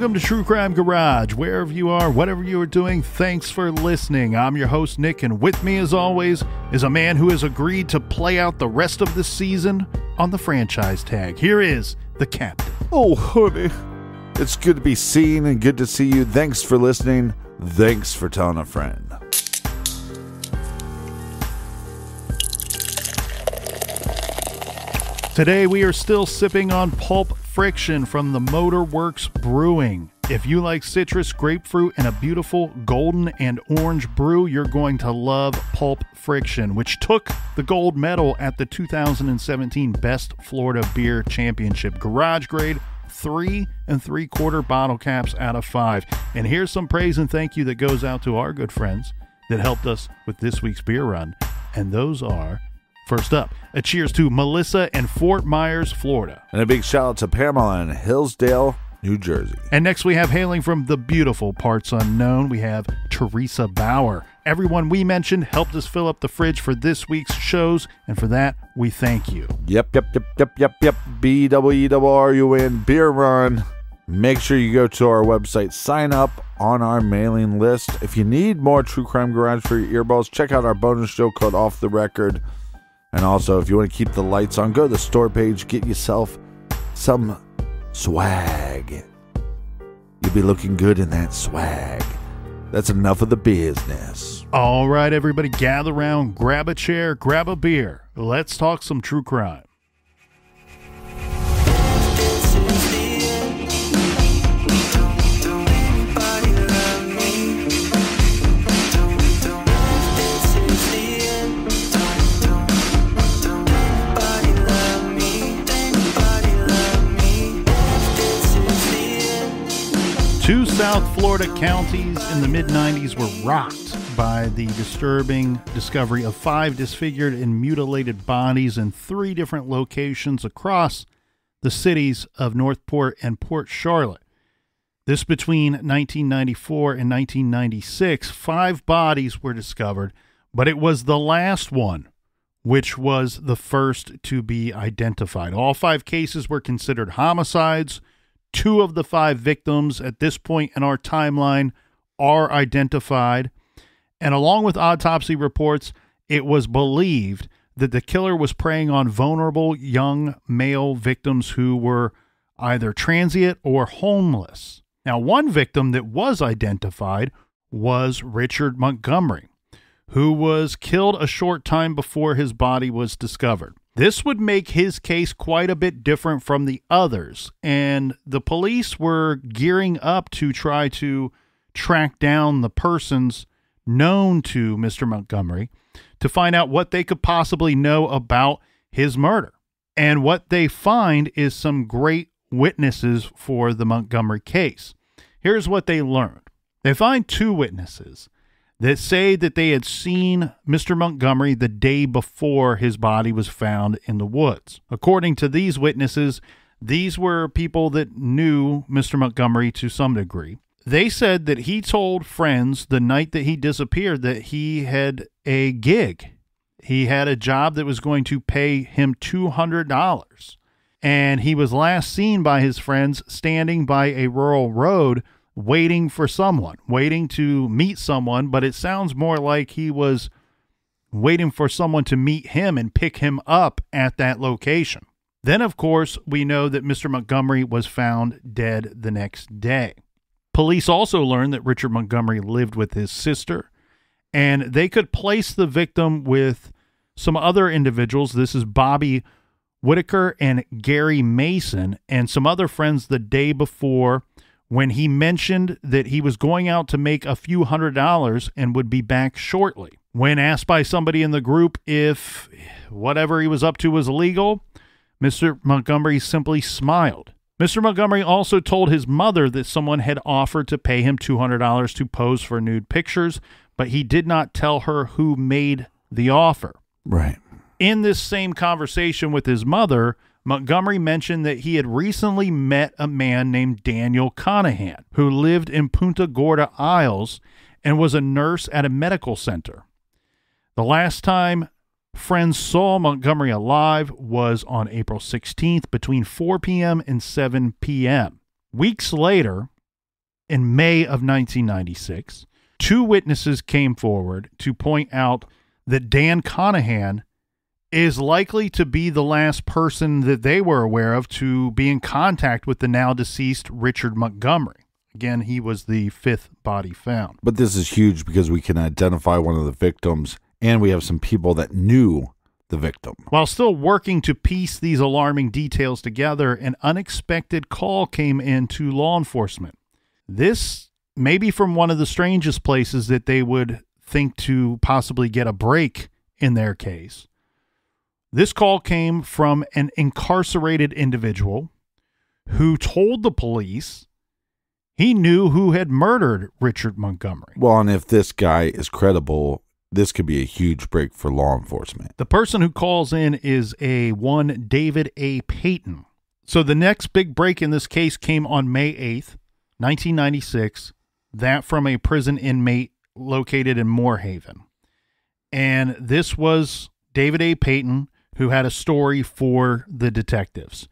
Welcome to True Crime Garage. Wherever you are, whatever you are doing, thanks for listening. I'm your host, Nick, and with me, as always, is a man who has agreed to play out the rest of the season on the franchise tag. Here is the captain. Oh, honey. It's good to be seen and good to see you. Thanks for listening. Thanks for telling a friend. Today, we are still sipping on Pulp Friction from the Motorworks Brewing. If you like citrus, grapefruit, and a beautiful golden and orange brew, you're going to love Pulp Friction, which took the gold medal at the 2017 Best Florida Beer Championship. Garage grade, 3 3/4 bottle caps out of 5. And here's some praise and thank you that goes out to our good friends that helped us with this week's beer run. And those are, first up, a cheers to Melissa in Fort Myers, Florida. And a big shout out to Pamela in Hillsdale, New Jersey. And next we have, hailing from the beautiful parts unknown, we have Teresa Bauer. Everyone we mentioned helped us fill up the fridge for this week's shows, and for that, we thank you. Yep. BWERUN Beer Run. Make sure you go to our website, sign up on our mailing list. If you need more True Crime Garage for your earballs, check out our bonus show called Off the Record. And also, if you want to keep the lights on, go to the store page, get yourself some swag. You'll be looking good in that swag. That's enough of the business. All right, everybody, gather around, grab a chair, grab a beer. Let's talk some true crime. Two South Florida counties in the mid-90s were rocked by the disturbing discovery of 5 disfigured and mutilated bodies in 3 different locations across the cities of Northport and Port Charlotte. This between 1994 and 1996, 5 bodies were discovered, but it was the last one which was the first to be identified. All 5 cases were considered homicides. 2 of the 5 victims at this point in our timeline are identified. And along with autopsy reports, it was believed that the killer was preying on vulnerable young male victims who were either transient or homeless. Now, one victim that was identified was Richard Montgomery, who was killed a short time before his body was discovered. This would make his case quite a bit different from the others, and the police were gearing up to try to track down the persons known to Mr. Montgomery to find out what they could possibly know about his murder. And what they find is some great witnesses for the Montgomery case. Here's what they learned. They find 2 witnesses that say that they had seen Mr. Montgomery the day before his body was found in the woods. According to these witnesses, these were people that knew Mr. Montgomery to some degree. They said that he told friends the night that he disappeared that he had a gig. He had a job that was going to pay him $200. And he was last seen by his friends standing by a rural road waiting for someone, waiting to meet someone, but it sounds more like he was waiting for someone to meet him and pick him up at that location. Then, of course, we know that Mr. Montgomery was found dead the next day. Police also learned that Richard Montgomery lived with his sister, and they could place the victim with some other individuals. This is Bobby Whitaker and Gary Mason and some other friends the day before, when he mentioned that he was going out to make a few $100s and would be back shortly. When asked by somebody in the group if whatever he was up to was illegal, Mr. Montgomery simply smiled. Mr. Montgomery also told his mother that someone had offered to pay him $200 to pose for nude pictures, but he did not tell her who made the offer. Right. In this same conversation with his mother, Montgomery mentioned that he had recently met a man named Daniel Conahan, who lived in Punta Gorda Isles and was a nurse at a medical center. The last time friends saw Montgomery alive was on April 16th between 4 p.m. and 7 p.m. Weeks later, in May of 1996, two witnesses came forward to point out that Dan Conahan is likely to be the last person that they were aware of to be in contact with the now deceased Richard Montgomery. Again, he was the fifth body found. But this is huge because we can identify one of the victims, and we have some people that knew the victim. While still working to piece these alarming details together, an unexpected call came in to law enforcement. This may be from one of the strangest places that they would think to possibly get a break in their case. This call came from an incarcerated individual who told the police he knew who had murdered Richard Montgomery. Well, and if this guy is credible, this could be a huge break for law enforcement. The person who calls in is a one David A. Payton. So the next big break in this case came on May 8th, 1996, that from a prison inmate located in Moorhaven. And this was David A. Payton, who had a story for the detectives.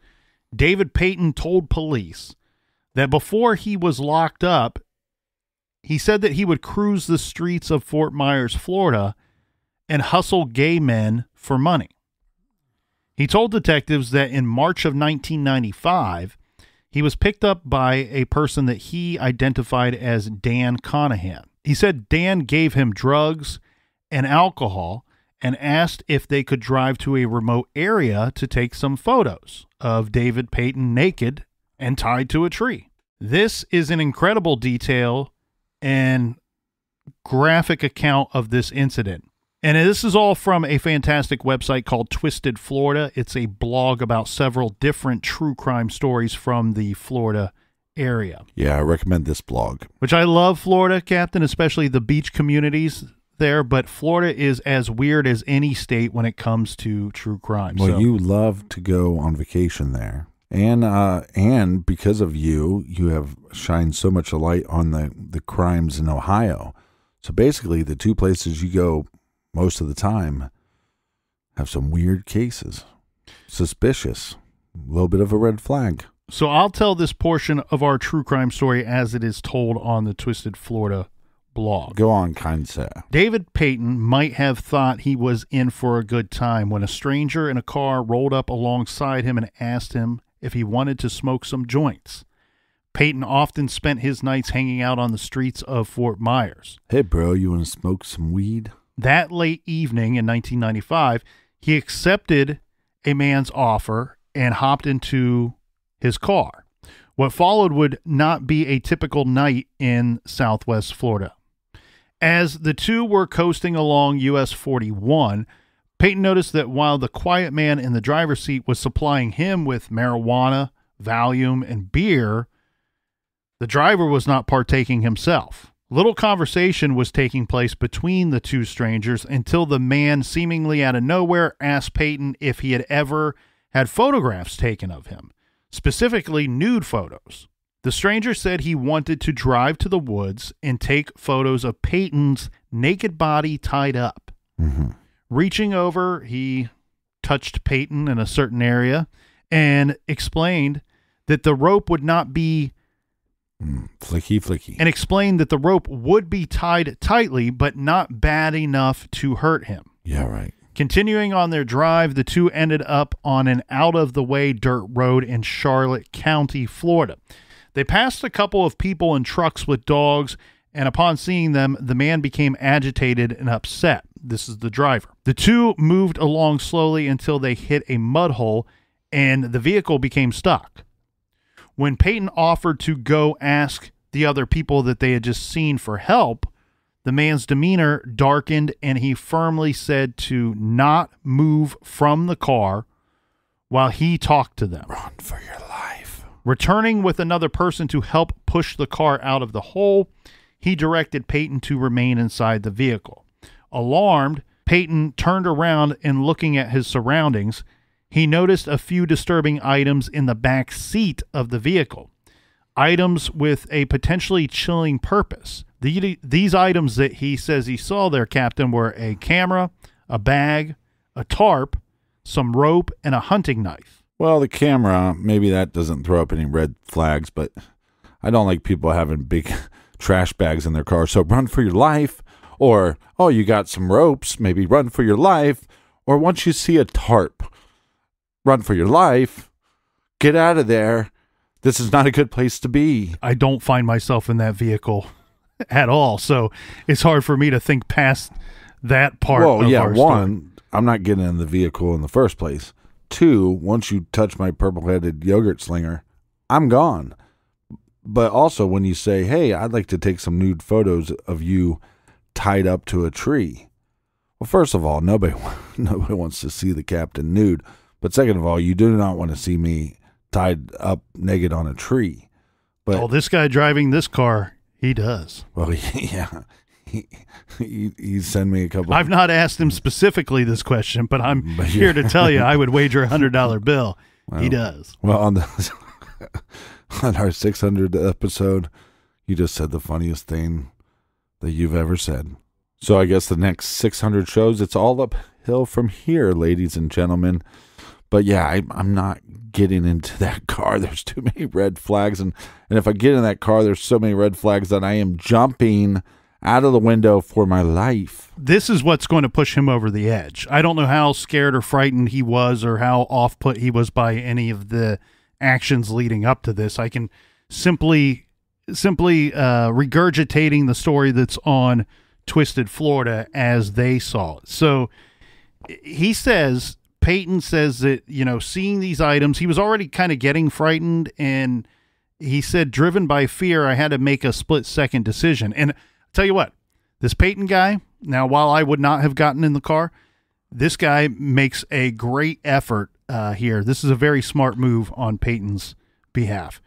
David Payton told police that before he was locked up, he said that he would cruise the streets of Fort Myers, Florida, and hustle gay men for money. He told detectives that in March of 1995, he was picked up by a person that he identified as Dan Conahan. He said Dan gave him drugs and alcohol and asked if they could drive to a remote area to take some photos of David Payton naked and tied to a tree. This is an incredible detail and graphic account of this incident. And this is all from a fantastic website called Twisted Florida. It's a blog about several different true crime stories from the Florida area. Yeah, I recommend this blog. Which I love Florida, Captain, especially the beach communities there, but Florida is as weird as any state when it comes to true crime. Well, you love to go on vacation there. And because of you have shined so much light on the crimes in Ohio. So basically, the two places you go most of the time have some weird cases. Suspicious. A little bit of a red flag. So I'll tell this portion of our true crime story as it is told on the Twisted Florida blog. Go on, kind sir. David Payton might have thought he was in for a good time when a stranger in a car rolled up alongside him and asked him if he wanted to smoke some joints. Payton often spent his nights hanging out on the streets of Fort Myers. Hey, bro, you want to smoke some weed? That late evening in 1995, he accepted a man's offer and hopped into his car. What followed would not be a typical night in Southwest Florida. As the two were coasting along US 41, Payton noticed that while the quiet man in the driver's seat was supplying him with marijuana, Valium, and beer, the driver was not partaking himself. Little conversation was taking place between the two strangers until the man, seemingly out of nowhere, asked Payton if he had ever had photographs taken of him, specifically nude photos. The stranger said he wanted to drive to the woods and take photos of Payton's naked body tied up. Mm-hmm. Reaching over, he touched Payton in a certain area and explained that the rope would not be flicky. And explained that the rope would be tied tightly, but not bad enough to hurt him. Yeah, right. Continuing on their drive, the two ended up on an out-of-the-way dirt road in Charlotte County, Florida. They passed a couple of people in trucks with dogs, and upon seeing them, the man became agitated and upset. This is the driver. The two moved along slowly until they hit a mud hole, and the vehicle became stuck. When Payton offered to go ask the other people that they had just seen for help, the man's demeanor darkened, and he firmly said to not move from the car while he talked to them. Run for your life. Returning with another person to help push the car out of the hole, he directed Payton to remain inside the vehicle. Alarmed, Payton turned around and looking at his surroundings, he noticed a few disturbing items in the back seat of the vehicle. Items with a potentially chilling purpose. These items that he says he saw there, Captain, were a camera, a bag, a tarp, some rope, and a hunting knife. Well, the camera, maybe that doesn't throw up any red flags, but I don't like people having big trash bags in their car. So run for your life. Or, oh, you got some ropes, maybe run for your life. Or once you see a tarp, run for your life. Get out of there. This is not a good place to be. I don't find myself in that vehicle at all. So it's hard for me to think past that part of our one, story. I'm not getting in the vehicle in the first place. 2, once you touch my purple-headed yogurt slinger, I'm gone. But also when you say, hey, I'd like to take some nude photos of you tied up to a tree. Well, first of all, nobody wants to see the captain nude. But second of all, you do not want to see me tied up naked on a tree. But this guy driving this car, he does. Well, yeah. He sent me a couple. I've not asked him specifically this question, but I'm here to tell you I would wager $100 bill. Well, he does. Well, on our 600th episode, you just said the funniest thing that you've ever said. So I guess the next 600 shows, it's all uphill from here, ladies and gentlemen. But yeah, I'm not getting into that car. There's too many red flags. And if I get in that car, there's so many red flags that I am jumping out of the window for my life. This is what's going to push him over the edge. I don't know how scared or frightened he was or how off-put he was by any of the actions leading up to this. I can simply regurgitating the story that's on Twisted Florida as they saw it. So he says, Payton says that, seeing these items, he was already kind of getting frightened, and he said, driven by fear, I had to make a split-second decision. And I'll tell you what, this Payton guy, now while I would not have gotten in the car, this guy makes a great effort here. This is a very smart move on Payton's behalf.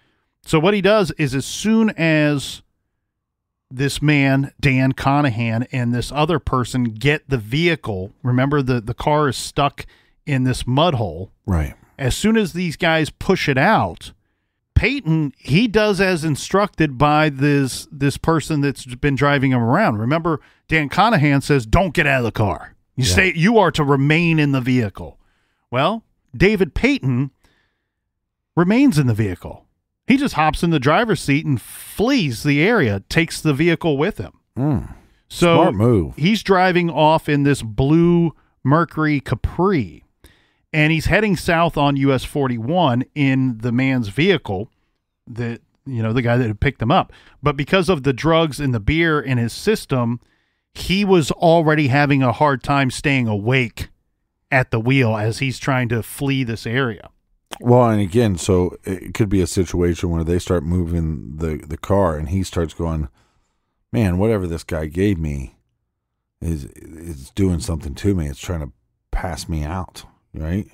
So what he does is, as soon as this man, Dan Conahan, and this other person get the vehicle, remember the car is stuck in this mud hole. Right. As soon as these guys push it out, Payton, he does as instructed by this person that's been driving him around. Remember, Dan Conahan says, don't get out of the car. You are to remain in the vehicle. Well, David Payton remains in the vehicle. He just hops in the driver's seat and flees the area, takes the vehicle with him. So smart move. He's driving off in this blue Mercury Capri, and he's heading south on US 41 in the man's vehicle, the guy that had picked him up. But because of the drugs and the beer in his system, he was already having a hard time staying awake at the wheel as he's trying to flee this area. Well, and again, so it could be a situation where they start moving the car, and he starts going, man, whatever this guy gave me is doing something to me. It's trying to pass me out, right?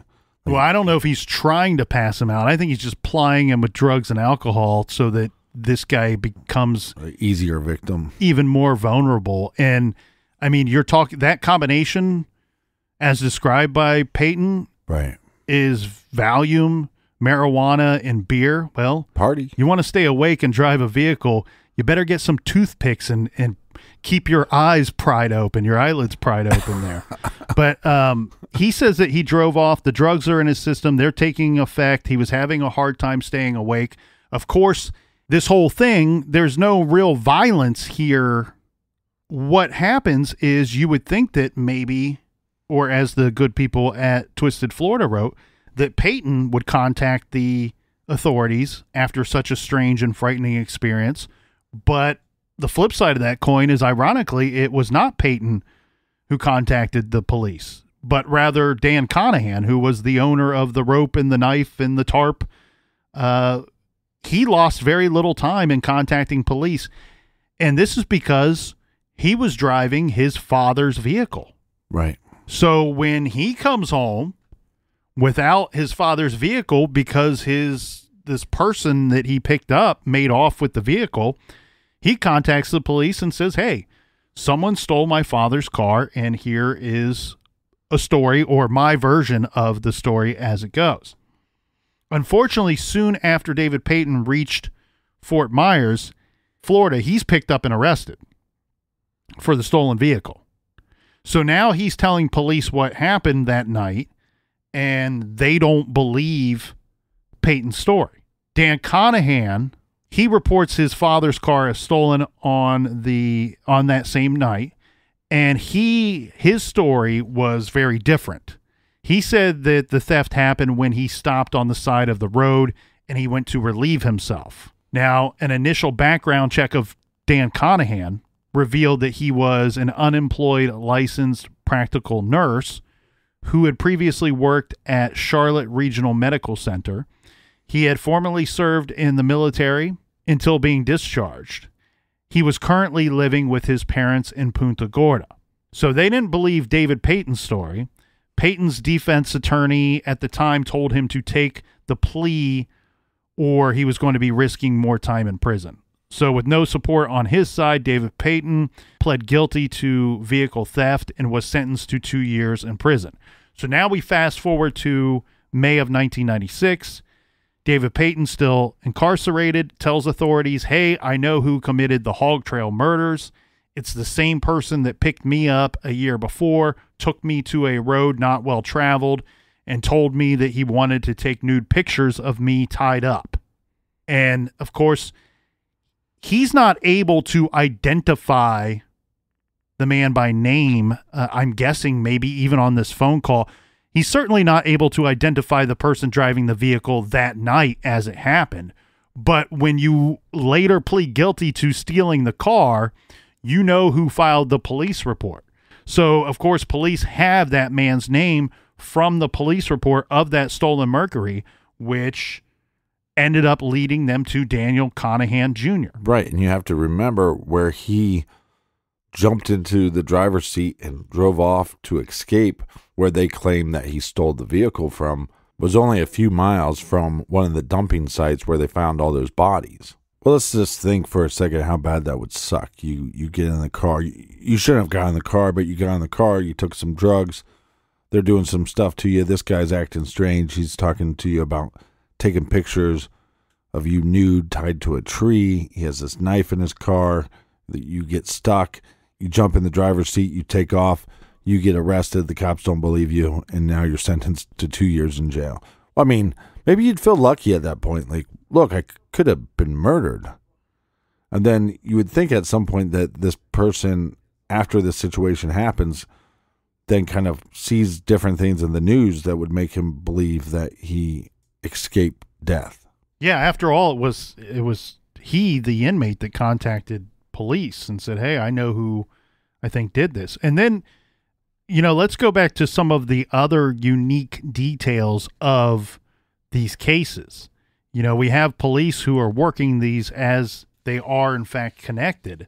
Well, I don't know if he's trying to pass him out. I think he's just plying him with drugs and alcohol so that this guy becomes an easier victim, even more vulnerable. And I mean, you're talking that combination as described by Payton, right, is Valium, marijuana, and beer. Well, party. You want to stay awake and drive a vehicle, you better get some toothpicks and keep your eyes pried open, your eyelids pried open there. But he says that he drove off. The drugs are in his system. They're taking effect. He was having a hard time staying awake. Of course, this whole thing, there's no real violence here. What happens is you would think that maybe, or as the good people at Twisted Florida wrote, that Payton would contact the authorities after such a strange and frightening experience. But the flip side of that coin is, ironically, it was not Payton who contacted the police, but rather Dan Conahan, who was the owner of the rope and the knife and the tarp. He lost very little time in contacting police. And this is because he was driving his father's vehicle. Right. So when he comes home without his father's vehicle because this person that he picked up made off with the vehicle, he contacts the police and says, hey, someone stole my father's car, and here is a story, or my version of the story as it goes. Unfortunately, soon after David Payton reached Fort Myers, Florida, he's picked up and arrested for the stolen vehicle. So now he's telling police what happened that night, and they don't believe Payton's story. Dan Conahan He reports his father's car is stolen on that same night, and his story was very different. He said that the theft happened when he stopped on the side of the road and he went to relieve himself. Now, an initial background check of Dan Conahan revealed that he was an unemployed licensed practical nurse who had previously worked at Charlotte Regional Medical Center. He had formerly served in the military until being discharged. He was currently living with his parents in Punta Gorda. So they didn't believe David Payton's story. Payton's defense attorney at the time told him to take the plea or he was going to be risking more time in prison. So with no support on his side, David Payton pled guilty to vehicle theft and was sentenced to 2 years in prison. So now we fast forward to May of 1996. David Payton, still incarcerated, tells authorities, hey, I know who committed the Hog Trail murders. It's the same person that picked me up a year before, took me to a road not well traveled, and told me that he wanted to take nude pictures of me tied up. And, of course, he's not able to identify the man by name. I'm guessing maybe even on this phone call. He's certainly not able to identify the person driving the vehicle that night as it happened. But when you later plead guilty to stealing the car, you know who filed the police report. So, of course, police have that man's name from the police report of that stolen Mercury, which ended up leading them to Daniel Conahan Jr. Right, and you have to remember where he jumped into the driver's seat and drove off to escape, where they claim that he stole the vehicle from, was only a few miles from one of the dumping sites where they found all those bodies. Well, let's just think for a second how bad that would suck. You get in the car. You shouldn't have gotten in the car, but you got in the car. You took some drugs. They're doing some stuff to you. This guy's acting strange. He's talking to you about taking pictures of you nude tied to a tree. He has this knife in his car. You get stuck. You jump in the driver's seat. You take off. You get arrested. The cops don't believe you, and now you're sentenced to 2 years in jail. I mean, maybe you'd feel lucky at that point. Like, look, I could have been murdered. And then you would think at some point that this person, after this situation happens, then kind of sees different things in the news that would make him believe that he escaped death. Yeah, after all, it was he, the inmate, that contacted police and said, hey, I know who I think did this. And then, let's go back to some of the other unique details of these cases. We have police who are working these as they are, in fact, connected.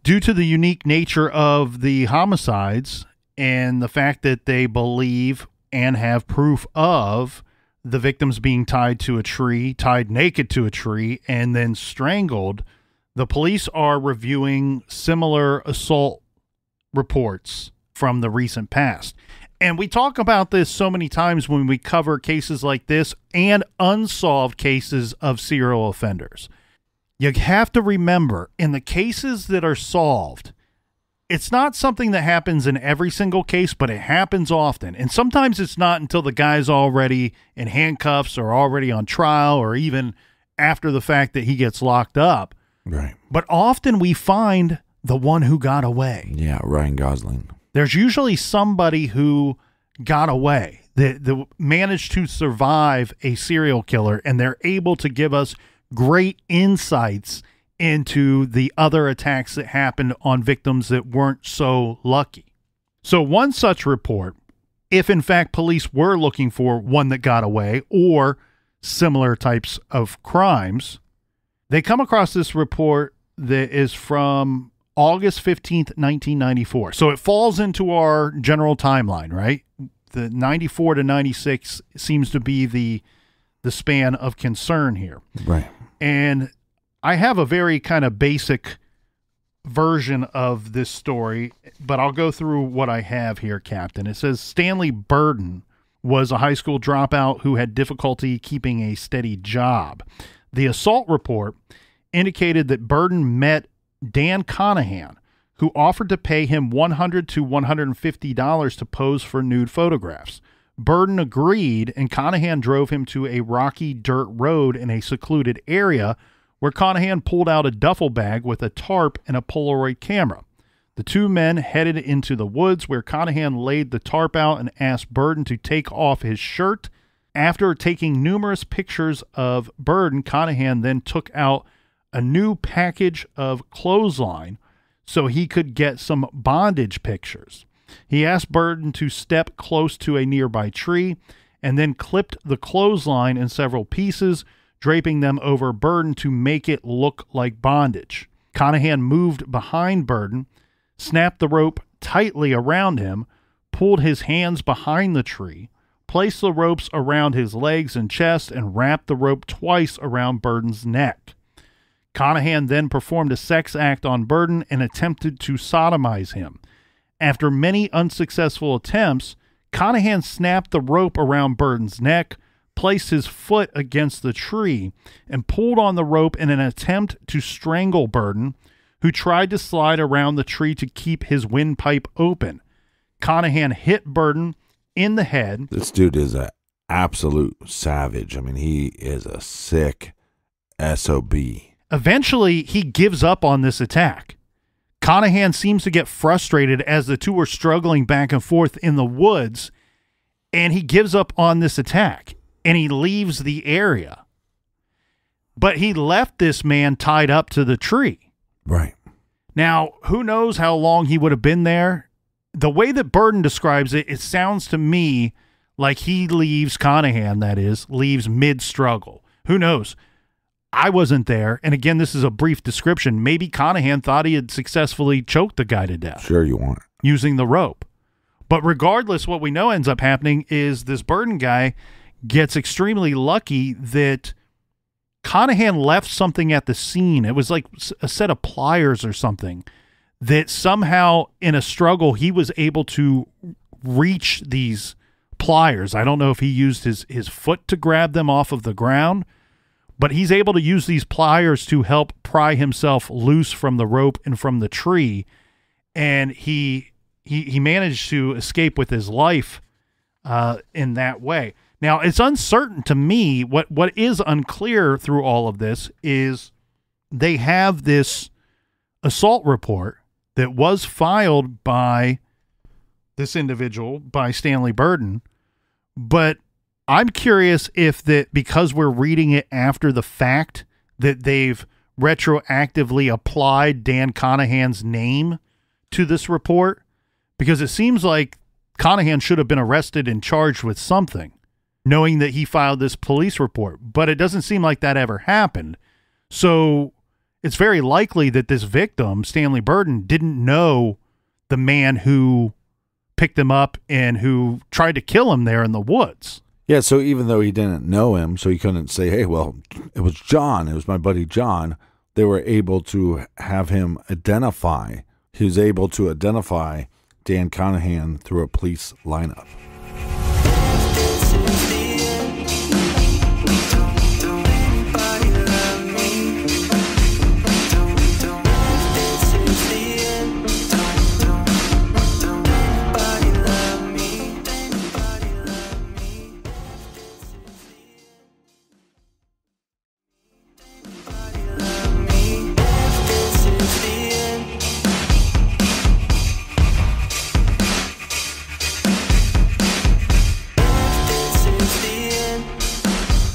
Due to the unique nature of the homicides and the fact that they believe and have proof of the victims being tied to a tree, tied naked to a tree, and then strangled, the police are reviewing similar assault reports from the recent past. And we talk about this so many times when we cover cases like this and unsolved cases of serial offenders. You have to remember, in the cases that are solved, it's not something that happens in every single case, but it happens often. And sometimes it's not until the guy's already in handcuffs or already on trial or even after the fact that he gets locked up. Right. But often we find the one who got away. Yeah, Ryan Gosling. There's usually somebody who got away, that managed to survive a serial killer, and they're able to give us great insights into the other attacks that happened on victims that weren't so lucky. So one such report, if in fact police were looking for one that got away or similar types of crimes, they come across this report that is from August 15th, 1994. So it falls into our general timeline, right? The 94 to 96 seems to be the span of concern here. Right. And I have a very kind of basic version of this story, but I'll go through what I have here, Captain. It says Stanley Burden was a high school dropout who had difficulty keeping a steady job. The assault report indicated that Burden met Dan Conahan, who offered to pay him $100 to $150 to pose for nude photographs. Burden agreed, and Conahan drove him to a rocky dirt road in a secluded area where Conahan pulled out a duffel bag with a tarp and a Polaroid camera. The two men headed into the woods where Conahan laid the tarp out and asked Burden to take off his shirt. After taking numerous pictures of Burden, Conahan then took out a new package of clothesline so he could get some bondage pictures. He asked Burden to step close to a nearby tree and then clipped the clothesline in several pieces, draping them over Burden to make it look like bondage. Conahan moved behind Burden, snapped the rope tightly around him, pulled his hands behind the tree, placed the ropes around his legs and chest, and wrapped the rope twice around Burden's neck. Conahan then performed a sex act on Burden and attempted to sodomize him. After many unsuccessful attempts, Conahan snapped the rope around Burden's neck, placed his foot against the tree, and pulled on the rope in an attempt to strangle Burden, who tried to slide around the tree to keep his windpipe open. Conahan hit Burden in the head. This dude is an absolute savage. I mean, he is a sick SOB. Eventually, he gives up on this attack. Conahan seems to get frustrated as the two are struggling back and forth in the woods, and he gives up on this attack, and he leaves the area. But he left this man tied up to the tree. Right. Now, who knows how long he would have been there? The way that Burden describes it, it sounds to me like he leaves, Conahan, that is, leaves mid-struggle. Who knows? I wasn't there, and again, this is a brief description. Maybe Conahan thought he had successfully choked the guy to death. Sure you want. Using the rope. But regardless, what we know ends up happening is this Burden guy gets extremely lucky that Conahan left something at the scene. It was like a set of pliers or something that somehow in a struggle he was able to reach these pliers. I don't know if he used his foot to grab them off of the ground, but he's able to use these pliers to help pry himself loose from the rope and from the tree, and he managed to escape with his life in that way. Now, it's uncertain to me. What is unclear through all of this is they have this assault report that was filed by this individual, by Stanley Burden, but I'm curious if that, because we're reading it after the fact, that they've retroactively applied Dan Conahan's name to this report, because it seems like Conahan should have been arrested and charged with something, knowing that he filed this police report, but it doesn't seem like that ever happened. So it's very likely that this victim, Stanley Burden, didn't know the man who picked him up and who tried to kill him there in the woods. Yeah, so even though he didn't know him, so he couldn't say, hey, well, it was John, it was my buddy John, they were able to have him identify. He was able to identify Dan Conahan through a police lineup.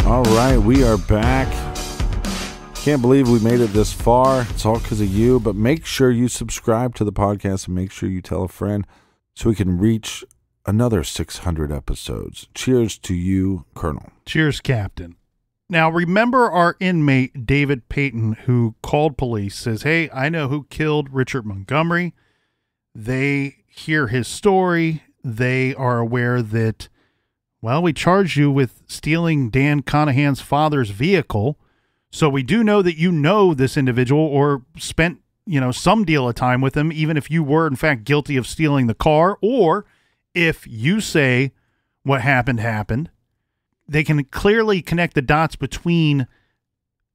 All right, we are back. Can't believe we made it this far. It's all because of you, but make sure you subscribe to the podcast and make sure you tell a friend so we can reach another 600 episodes. Cheers to you, Colonel. Cheers, Captain. Now, remember our inmate, David Payton, who called police, says, hey, I know who killed Richard Montgomery. They hear his story. They are aware that, well, we charged you with stealing Dan Conahan's father's vehicle. So we do know that you know this individual or spent, some deal of time with him, even if you were, in fact, guilty of stealing the car, or if you say what happened. They can clearly connect the dots between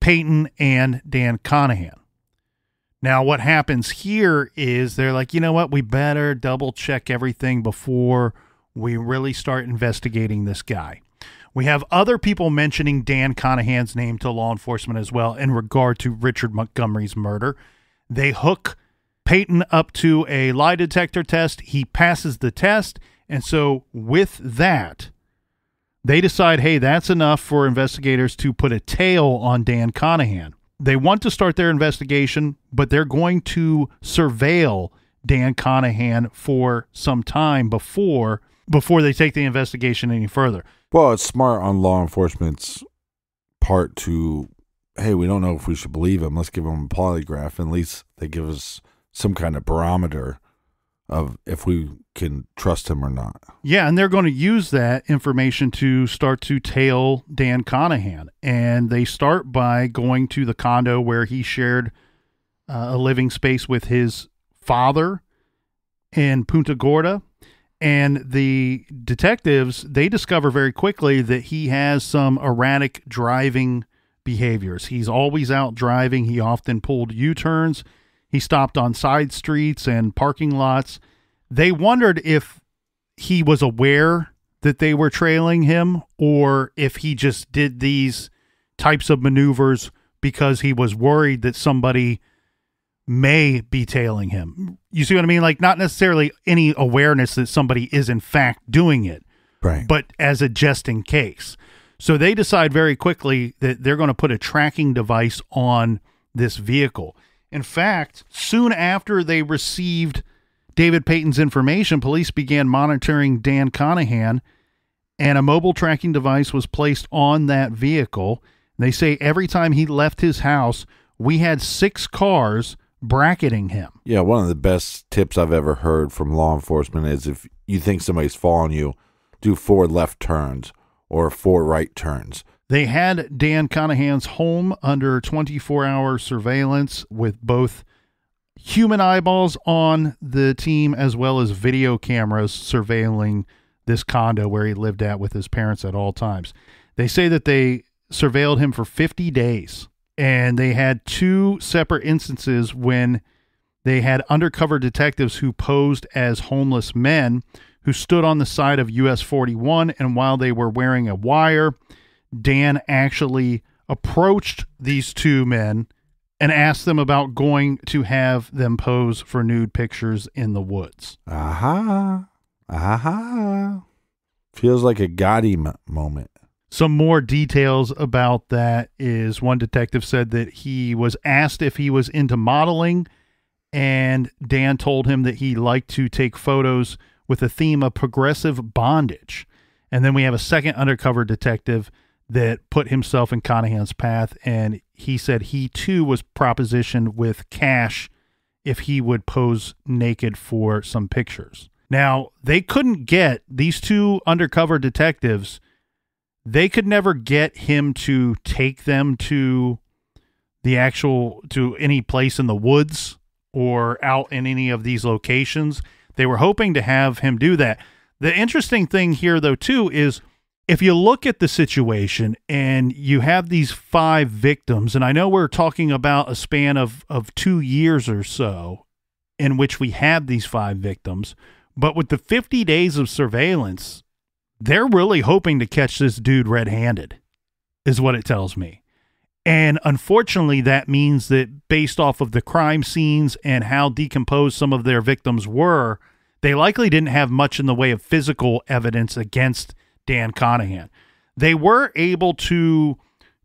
Payton and Dan Conahan. Now, what happens here is they're like, you know what? We better double check everything before we really start investigating this guy. We have other people mentioning Dan Conahan's name to law enforcement as well in regard to Richard Montgomery's murder. They hook Payton up to a lie detector test. He passes the test. And so with that, they decide, hey, that's enough for investigators to put a tail on Dan Conahan. They want to start their investigation, but they're going to surveil Dan Conahan for some time before they take the investigation any further. Well, it's smart on law enforcement's part to, hey, we don't know if we should believe him. Let's give him a polygraph. And at least they give us some kind of barometer of if we can trust him or not. Yeah, and they're going to use that information to start to tail Dan Conahan. And they start by going to the condo where he shared a living space with his father in Punta Gorda. And the detectives, they discover very quickly that he has some erratic driving behaviors. He's always out driving. He often pulled U-turns. He stopped on side streets and parking lots. They wondered if he was aware that they were trailing him or if he just did these types of maneuvers because he was worried that somebody may be tailing him. You see what I mean? Like, not necessarily any awareness that somebody is in fact doing it, right? But as a just in case. So they decide very quickly that they're going to put a tracking device on this vehicle. In fact, soon after they received David Payton's information, police began monitoring Dan Conahan, and a mobile tracking device was placed on that vehicle. They say every time he left his house, we had 6 cars bracketing him. Yeah, one of the best tips I've ever heard from law enforcement is if you think somebody's following you, do 4 left turns or 4 right turns. They had Dan Conahan's home under 24-hour surveillance with both human eyeballs on the team as well as video cameras surveilling this condo where he lived at with his parents at all times. They say that they surveilled him for 50 days, and they had 2 separate instances when they had undercover detectives who posed as homeless men who stood on the side of US 41, and while they were wearing a wire, Dan actually approached these 2 men and asked them about going to have them pose for nude pictures in the woods. Aha. Aha. Feels like a Gotti moment. Some more details about that is one detective said that he was asked if he was into modeling, and Dan told him that he liked to take photos with a theme of progressive bondage. And then we have a second undercover detective that put himself in Conahan's path, and he said he too was propositioned with cash if he would pose naked for some pictures. Now, they couldn't get these 2 undercover detectives. They could never get him to take them to any place in the woods or out in any of these locations. They were hoping to have him do that. The interesting thing here, though, too, is if you look at the situation and you have these 5 victims, and I know we're talking about a span of 2 years or so in which we have these 5 victims, but with the 50 days of surveillance, they're really hoping to catch this dude red-handed, is what it tells me. And unfortunately, that means that based off of the crime scenes and how decomposed some of their victims were, they likely didn't have much in the way of physical evidence against Dan Conahan. They were able to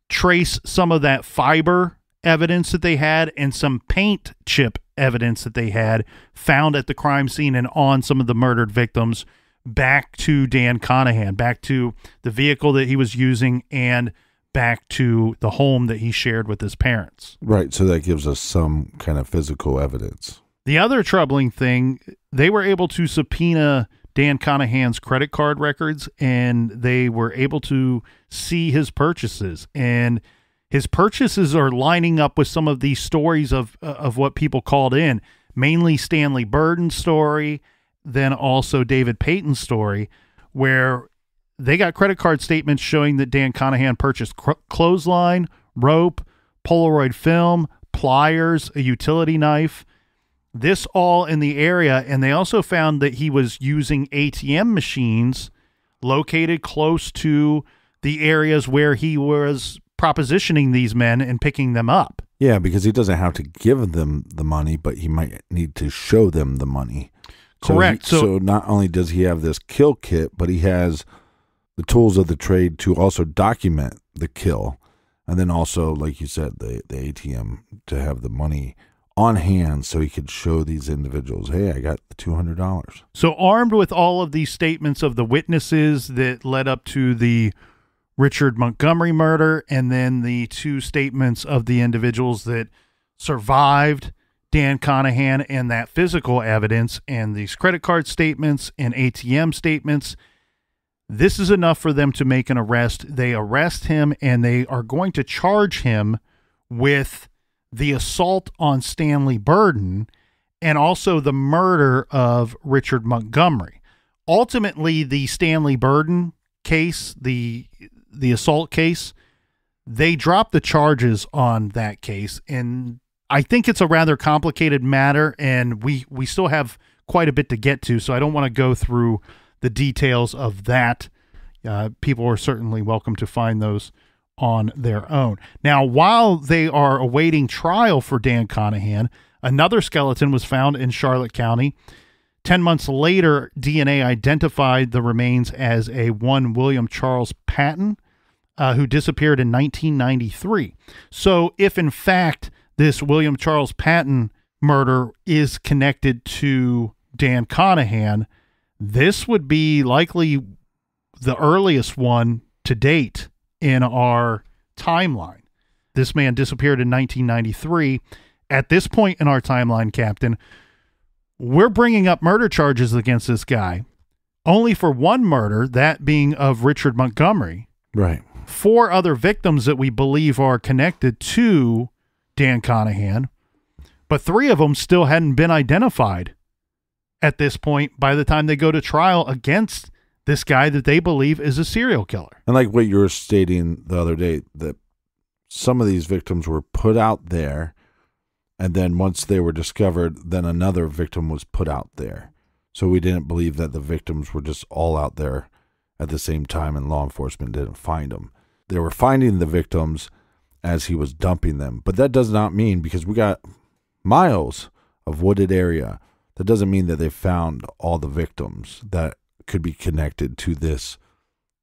trace some of that fiber evidence that they had and some paint chip evidence that they had found at the crime scene and on some of the murdered victims back to Dan Conahan, back to the vehicle that he was using and back to the home that he shared with his parents. Right, so that gives us some kind of physical evidence. The other troubling thing, they were able to subpoena Dan Conahan's credit card records, and they were able to see his purchases. And his purchases are lining up with some of these stories of what people called in, mainly Stanley Burden's story, then also David Payton's story, where they got credit card statements showing that Dan Conahan purchased clothesline, rope, Polaroid film, pliers, a utility knife, this all in the area. And they also found that he was using ATM machines located close to the areas where he was propositioning these men and picking them up. Yeah, because he doesn't have to give them the money, but he might need to show them the money. Correct. So not only does he have this kill kit, but he has the tools of the trade to also document the kill. And then also, like you said, the ATM to have the money on hand so he could show these individuals, hey, I got the $200. So armed with all of these statements of the witnesses that led up to the Richard Montgomery murder, and then the 2 statements of the individuals that survived Dan Conahan, and that physical evidence and these credit card statements and ATM statements, this is enough for them to make an arrest. They arrest him, and they are going to charge him with the assault on Stanley Burden and also the murder of Richard Montgomery. Ultimately, the Stanley Burden case, the assault case, they dropped the charges on that case, and I think it's a rather complicated matter, and we still have quite a bit to get to, so I don't want to go through the details of that. People are certainly welcome to find those on their own. Now, while they are awaiting trial for Dan Conahan, another skeleton was found in Charlotte County. 10 months later, DNA identified the remains as a one William Charles Payton, who disappeared in 1993. So if in fact this William Charles Payton murder is connected to Dan Conahan, this would be likely the earliest one to date in our timeline. This man disappeared in 1993. At this point in our timeline, Captain, we're bringing up murder charges against this guy, only for one murder, that being of Richard Montgomery. Right. 4 other victims that we believe are connected to Dan Conahan, but 3 of them still hadn't been identified at this point by the time they go to trial against this guy that they believe is a serial killer. And like what you were stating the other day, that some of these victims were put out there, and then once they were discovered, then another victim was put out there. So we didn't believe that the victims were just all out there at the same time and law enforcement didn't find them. They were finding the victims as he was dumping them. But that does not mean, because we got miles of wooded area, that doesn't mean that they found all the victims that could be connected to this,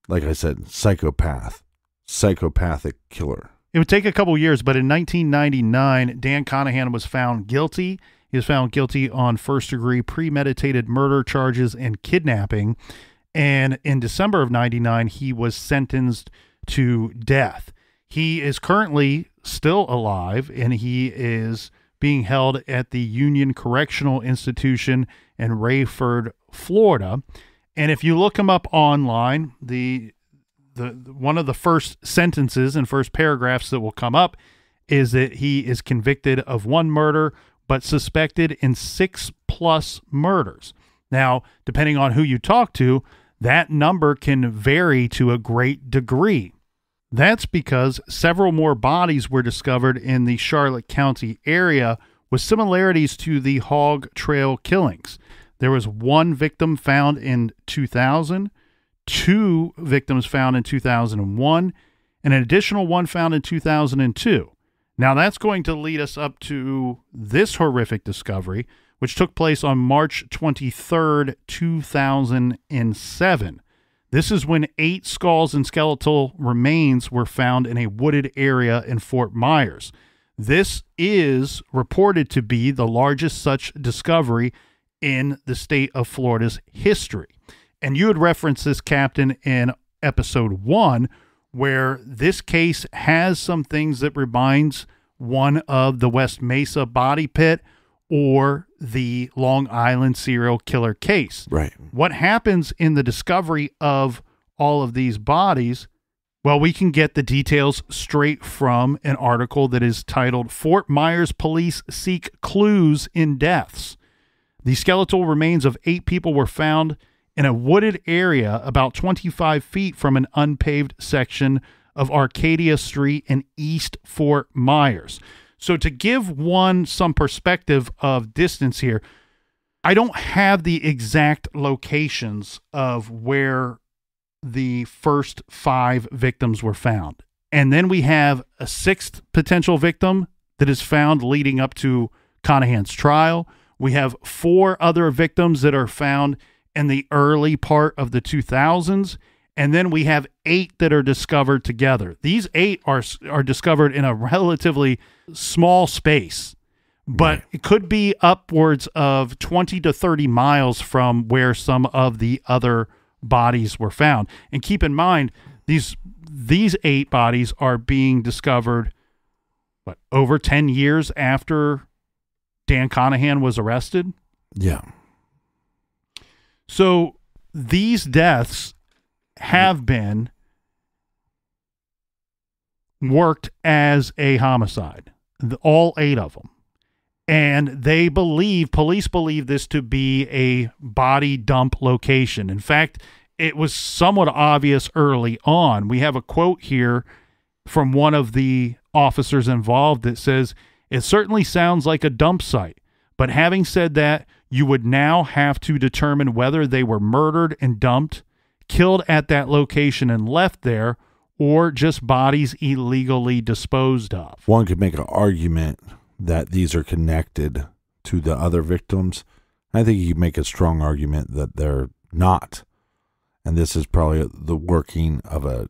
like I said, psychopathic killer. It would take a couple years, but in 1999, Dan Conahan was found guilty. He was found guilty on first-degree premeditated murder charges and kidnapping. And in December of 99, he was sentenced to death. He is currently still alive, and he is being held at the Union Correctional Institution in Rayford, Florida. And if you look him up online, the one of the first sentences and first paragraphs that will come up is that he is convicted of 1 murder, but suspected in 6+ murders. Now, depending on who you talk to, that number can vary to a great degree. That's because several more bodies were discovered in the Charlotte County area with similarities to the Hog Trail killings. There was 1 victim found in 2000, 2 victims found in 2001, and an additional 1 found in 2002. Now that's going to lead us up to this horrific discovery, which took place on March 23rd, 2007. This is when 8 skulls and skeletal remains were found in a wooded area in Fort Myers. This is reported to be the largest such discovery in the state of Florida's history. And you had referenced this, Captain, in episode 1, where this case has some things that reminds one of the West Mesa body pit or the Long Island serial killer case. Right. What happens in the discovery of all of these bodies? Well, we can get the details straight from an article that is titled "Fort Myers Police Seek Clues in Deaths." The skeletal remains of 8 people were found in a wooded area about 25 feet from an unpaved section of Arcadia Street in East Fort Myers. So to give one some perspective of distance here, I don't have the exact locations of where the first 5 victims were found. And then we have a 6th potential victim that is found leading up to Conahan's trial. We have 4 other victims that are found in the early part of the 2000s. And then we have 8 that are discovered together. These 8 are discovered in a relatively small space, but it could be upwards of 20 to 30 miles from where some of the other bodies were found. And keep in mind, these 8 bodies are being discovered over 10 years after Dan Conahan was arrested. Yeah. So these deaths have been worked as a homicide, all 8 of them. And police believe this to be a body dump location. In fact, it was somewhat obvious early on. We have a quote here from one of the officers involved that says, "It certainly sounds like a dump site, but having said that, you would now have to determine whether they were murdered and dumped, killed at that location and left there, or just bodies illegally disposed of." One could make an argument that these are connected to the other victims. I think you could make a strong argument that they're not. And this is probably the working of an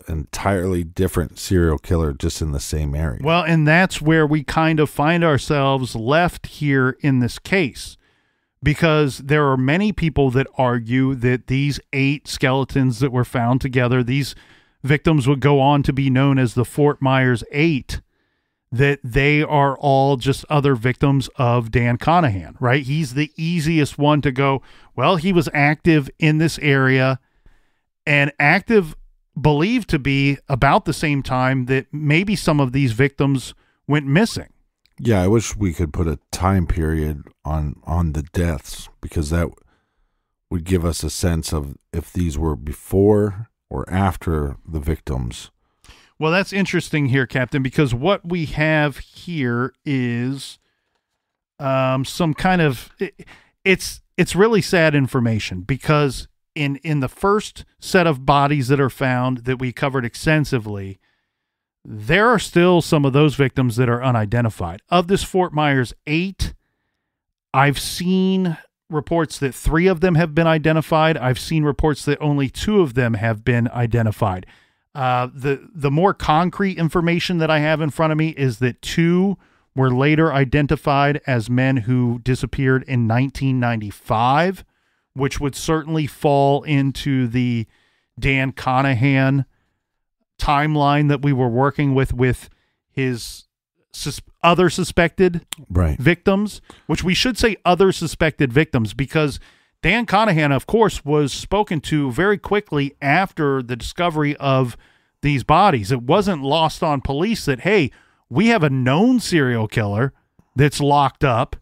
entirely different serial killer just in the same area. Well, and that's where we kind of find ourselves left here in this case, because there are many people that argue that these 8 skeletons that were found together, these victims would go on to be known as the Fort Myers 8, that they are all just other victims of Dan Conahan, right? He's the easiest one to go, well, he was active in this area, and active believed to be about the same time that maybe some of these victims went missing. Yeah, I wish we could put a time period on the deaths, because that would give us a sense of if these were before or after the victims. Well, that's interesting here, Captain, because what we have here is some kind of it's really sad information, because in the first set of bodies that are found that we covered extensively, there are still some of those victims that are unidentified. Of this Fort Myers 8, I've seen reports that 3 of them have been identified. I've seen reports that only 2 of them have been identified. The more concrete information that I have in front of me is that 2 were later identified as men who disappeared in 1995, which would certainly fall into the Dan Conahan timeline that we were working with his other suspected victims, which we should say other suspected victims, because Dan Conahan, of course, was spoken to very quickly after the discovery of these bodies. It wasn't lost on police that, hey, we have a known serial killer that's locked up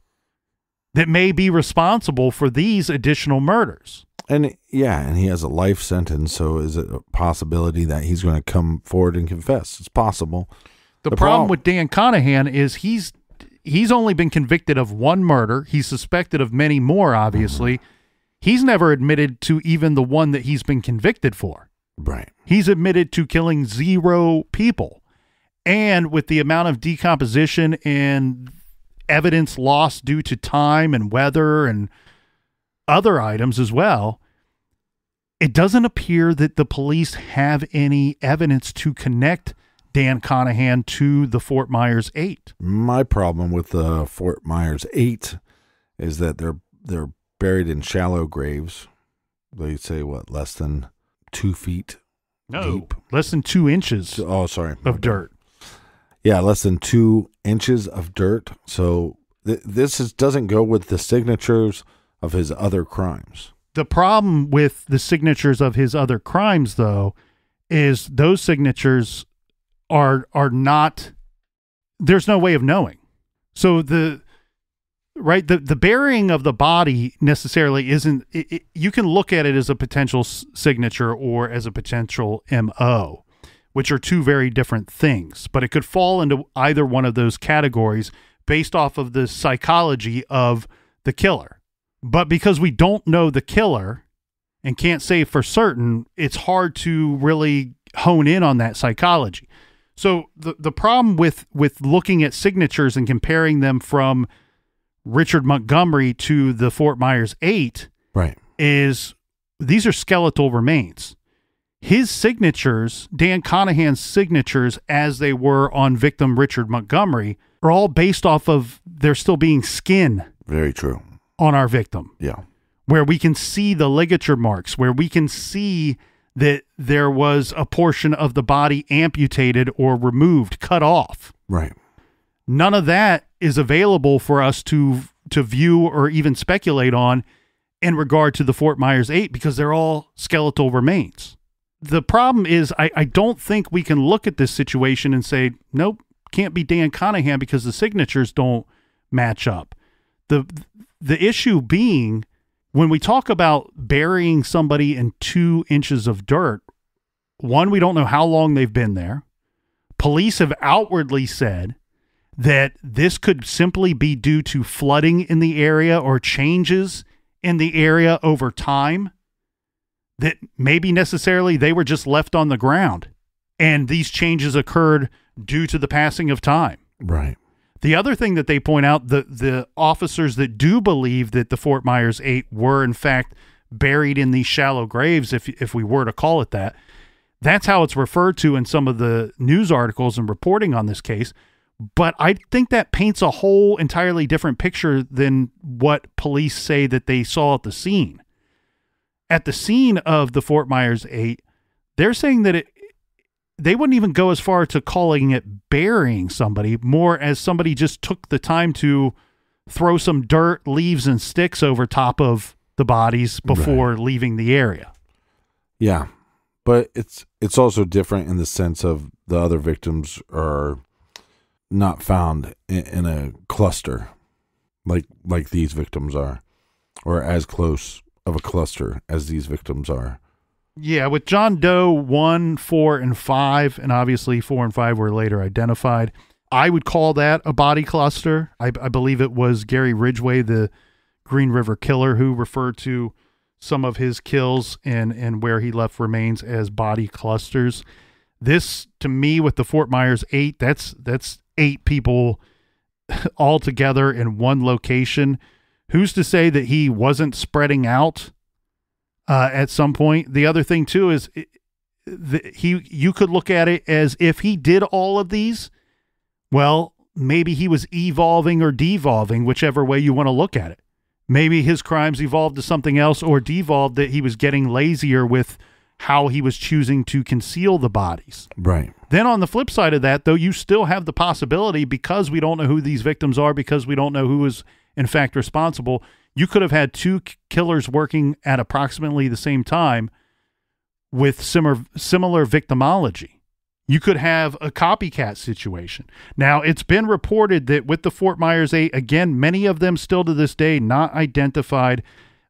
that may be responsible for these additional murders. And yeah, and he has a life sentence, so is it a possibility that he's going to come forward and confess? It's possible. The problem with Dan Conahan is he's only been convicted of 1 murder. He's suspected of many more, obviously. He's never admitted to even the one that he's been convicted for. Right. He's admitted to killing 0 people. And with the amount of decomposition and evidence lost due to time and weather and other items as well, it doesn't appear that the police have any evidence to connect Dan Conahan to the Fort Myers 8. My problem with the Fort Myers 8 is that they're buried in shallow graves. They say less than 2 feet deep? Less than 2 inches. Oh, sorry, of dirt. Yeah, less than 2 inches of dirt. So this doesn't go with the signatures of his other crimes. The problem with the signatures of his other crimes, though, is those signatures are not, there's no way of knowing. So the burying of the body necessarily isn't, you can look at it as a potential signature or as a potential MO, which are 2 very different things, but it could fall into either one of those categories based off of the psychology of the killer. But because we don't know the killer and can't say for certain, it's hard to really hone in on that psychology. So the problem with looking at signatures and comparing them from Richard Montgomery to the Fort Myers 8 is these are skeletal remains. His signatures, Dan Conahan's signatures, as they were on victim Richard Montgomery, are all based off of there still being skin. Very true. On our victim. Yeah. Where we can see the ligature marks, where we can see that there was a portion of the body amputated or removed, cut off. Right. None of that is available for us to view or even speculate on in regard to the Fort Myers 8 because they're all skeletal remains. The problem is I don't think we can look at this situation and say, nope, can't be Dan Conahan because the signatures don't match up. The issue being, when we talk about burying somebody in 2 inches of dirt, one, we don't know how long they've been there. Police have outwardly said that this could simply be due to flooding in the area or changes in the area over time, that maybe necessarily they were just left on the ground and these changes occurred due to the passing of time. Right. The other thing that they point out, the officers that do believe that the Fort Myers 8 were in fact buried in these shallow graves, if we were to call it that, that's how it's referred to in some of the news articles and reporting on this case. But I think that paints a whole entirely different picture than what police say that they saw at the scene. At the scene of the Fort Myers 8, they're saying that they wouldn't even go as far to calling it burying somebody, more as somebody just took the time to throw some dirt, leaves, and sticks over top of the bodies before leaving the area. Yeah, but it's also different in the sense of the other victims are not found in a cluster like these victims are, or as close of a cluster as these victims are. Yeah, with John Doe 1, 4, and 5, and obviously 4 and 5 were later identified, I would call that a body cluster. I believe it was Gary Ridgway, the Green River Killer, who referred to some of his kills and where he left remains as body clusters. This, to me, with the Fort Myers 8, that's 8 people all together in one location. Who's to say that he wasn't spreading out at some point? The other thing too is you could look at it as if he did all of these, well, maybe he was evolving or devolving, whichever way you want to look at it. Maybe his crimes evolved to something else or devolved that he was getting lazier with how he was choosing to conceal the bodies. Right. Then on the flip side of that, though, you still have the possibility, because we don't know who these victims are, because we don't know who is in fact responsible, you could have had 2 killers working at approximately the same time with similar victimology. You could have a copycat situation. Now, it's been reported that with the Fort Myers 8, again, many of them still to this day not identified,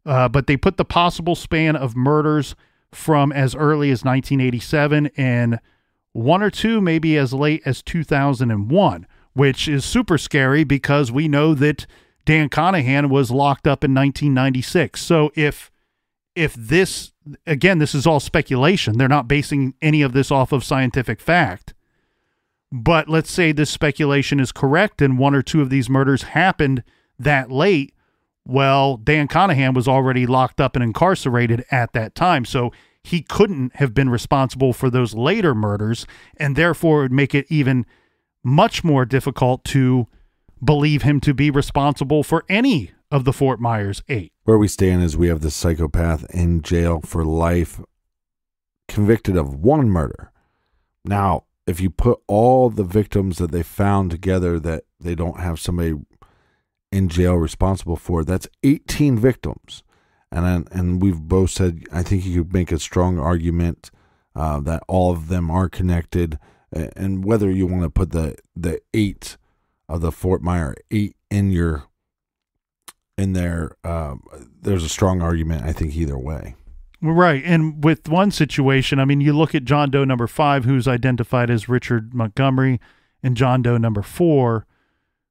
but they put the possible span of murders from as early as 1987 and 1 or 2 maybe as late as 2001, which is super scary because we know that Dan Conahan was locked up in 1996. So if this, again, this is all speculation. They're not basing any of this off of scientific fact. But let's say this speculation is correct and 1 or 2 of these murders happened that late. Well, Dan Conahan was already locked up and incarcerated at that time. So he couldn't have been responsible for those later murders, and therefore it would make it even much more difficult to believe him to be responsible for any of the Fort Myers 8. Where we stand is we have the psychopath in jail for life, convicted of 1 murder. Now, if you put all the victims that they found together that they don't have somebody in jail responsible for, that's 18 victims. And we've both said, I think you could make a strong argument that all of them are connected. And whether you want to put the 8 of the Fort Myers 8 in there, there's a strong argument, I think, either way. Right. And with one situation, I mean, you look at John Doe number 5, who's identified as Richard Montgomery, and John Doe number 4,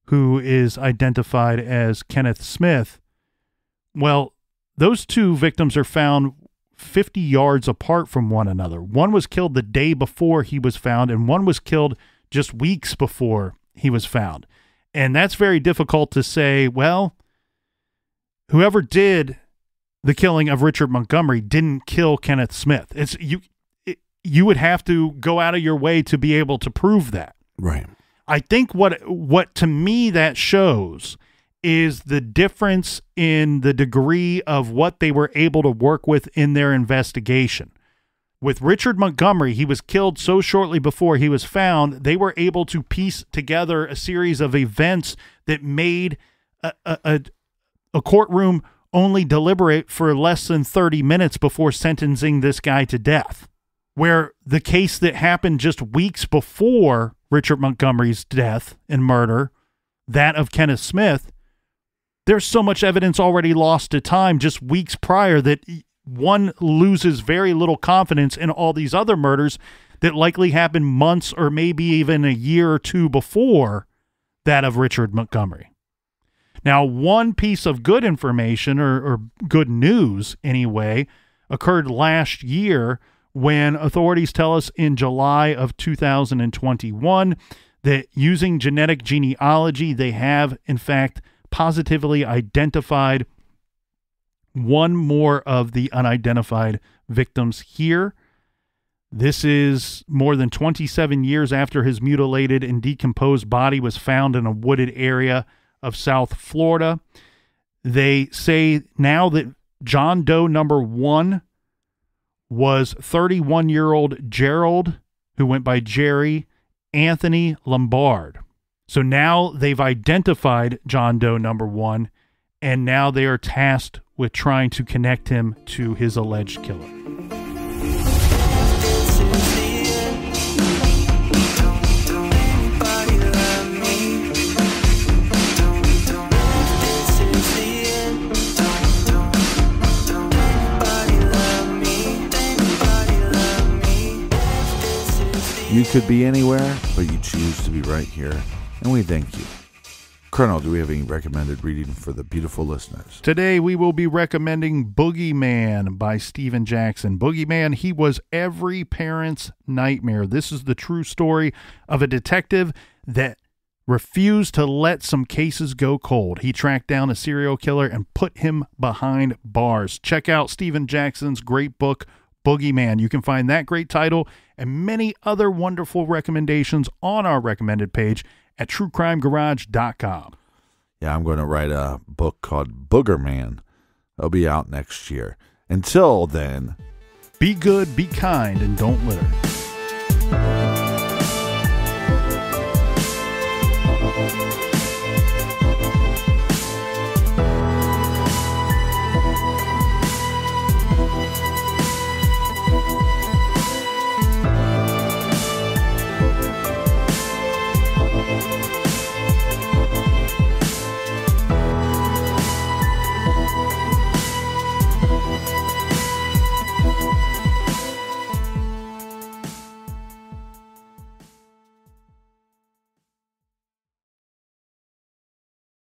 who is identified as Kenneth Smith. Well, those 2 victims are found 50 yards apart from one another. One was killed the day before he was found, and one was killed just weeks before he was found. And that's very difficult to say, well, whoever did the killing of Richard Montgomery didn't kill Kenneth Smith. You would have to go out of your way to be able to prove that. Right. I think what to me that shows is the difference in the degree of what they were able to work with in their investigation. With Richard Montgomery, he was killed so shortly before he was found, they were able to piece together a series of events that made a courtroom only deliberate for less than 30 minutes before sentencing this guy to death. Where the case that happened just weeks before Richard Montgomery's death and murder, that of Kenneth Smith, there's so much evidence already lost to time just weeks prior that one loses very little confidence in all these other murders that likely happened months or maybe even a year or two before that of Richard Montgomery. Now, one piece of good information, or good news anyway, occurred last year when authorities tell us in July of 2021 that using genetic genealogy, they have, in fact, positively identified one more of the unidentified victims here. This is more than 27 years after his mutilated and decomposed body was found in a wooded area of South Florida. They say now that John Doe number 1 was 31-year-old Gerald, who went by Jerry Anthony Lombard. So now they've identified John Doe number 1, and now they are tasked with trying to connect him to his alleged killer. You could be anywhere, but you choose to be right here, and we thank you. Colonel, do we have any recommended reading for the beautiful listeners? Today we will be recommending Bogeyman by Stephen Jackson. Bogeyman, he was every parent's nightmare. This is the true story of a detective that refused to let some cases go cold. He tracked down a serial killer and put him behind bars. Check out Stephen Jackson's great book, Bogeyman. You can find that great title and many other wonderful recommendations on our recommended page at truecrimegarage.com. Yeah, I'm going to write a book called Boogerman. It'll be out next year. Until then, be good, be kind, and don't litter.